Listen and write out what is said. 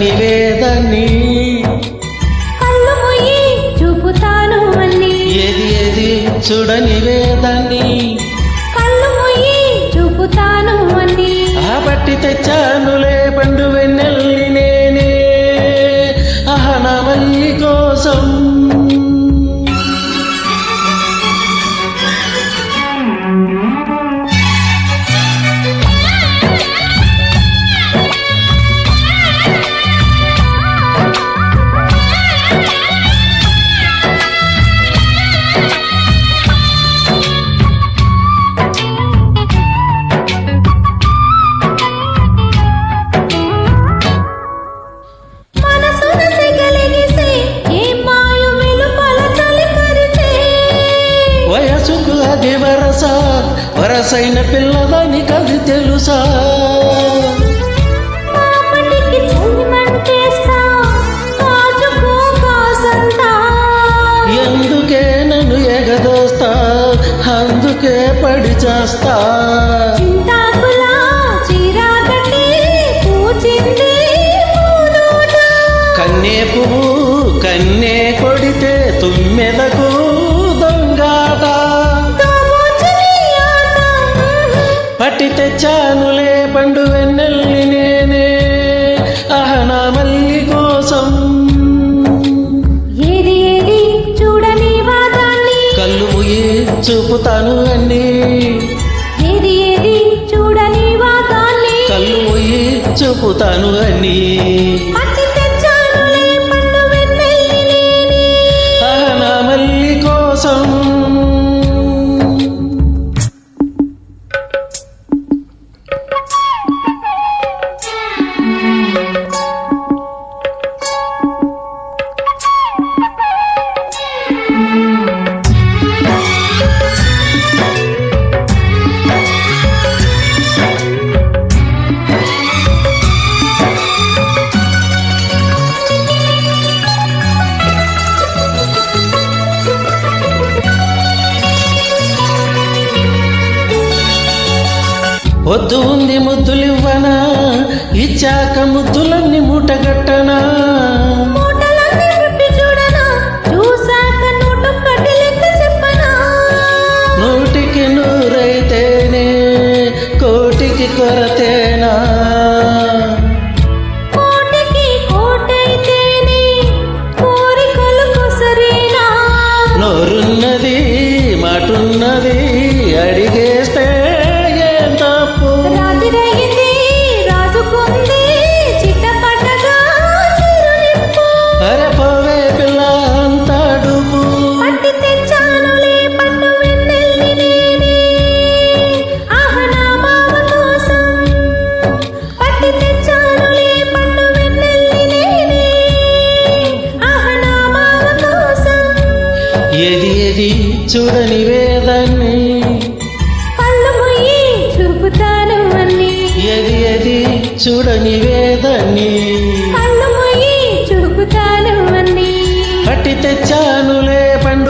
చూడని వేదాన్ని కళ్ళు మూయి చూపుతాను అన్ని ఏది చూడని వేదాన్ని కళ్ళు మూయి చూపుతాను అన్ని బట్టి తెచ్చానులే పండు వెన్నెల్లి నేనే నా మల్లి కోసం వయసుకు అది వరసైన పిల్లదని కది తెలుసా ఎందుకే నన్ను ఎగదోస్తా అందుకే పడి చేస్తా కన్నే పువ్వు కన్నే కొడితే తుమ్మెదకు దొంగాట పట్టి తెచ్చానులే పండు వెన్నెల్లి నేనే నా మల్లి కోసం ఏది చూడని వాదాన్ని కళ్ళు మూయి చూపుతాను అన్ని ఏది చూడని వాదాన్ని కళ్ళు మూయి చూపుతాను అన్ని నా మల్లి కోసం వద్దు ఉంది ముద్దులివ్వనా ఇచ్చాక ముద్దులన్నీ మూటగట్టనా నూటికి నూరైతేనే కోటికి కొరతేనా నోరున్నది మాటున్నది అడిగేస్తే ఏది చూడని వేదాన్ని కళ్ళు మూయి చూపుతాను అన్ని ఏది చూడని వేదాన్ని కళ్ళు మూయి చూపుతాను అన్ని పట్టి తెచ్చానులే పండు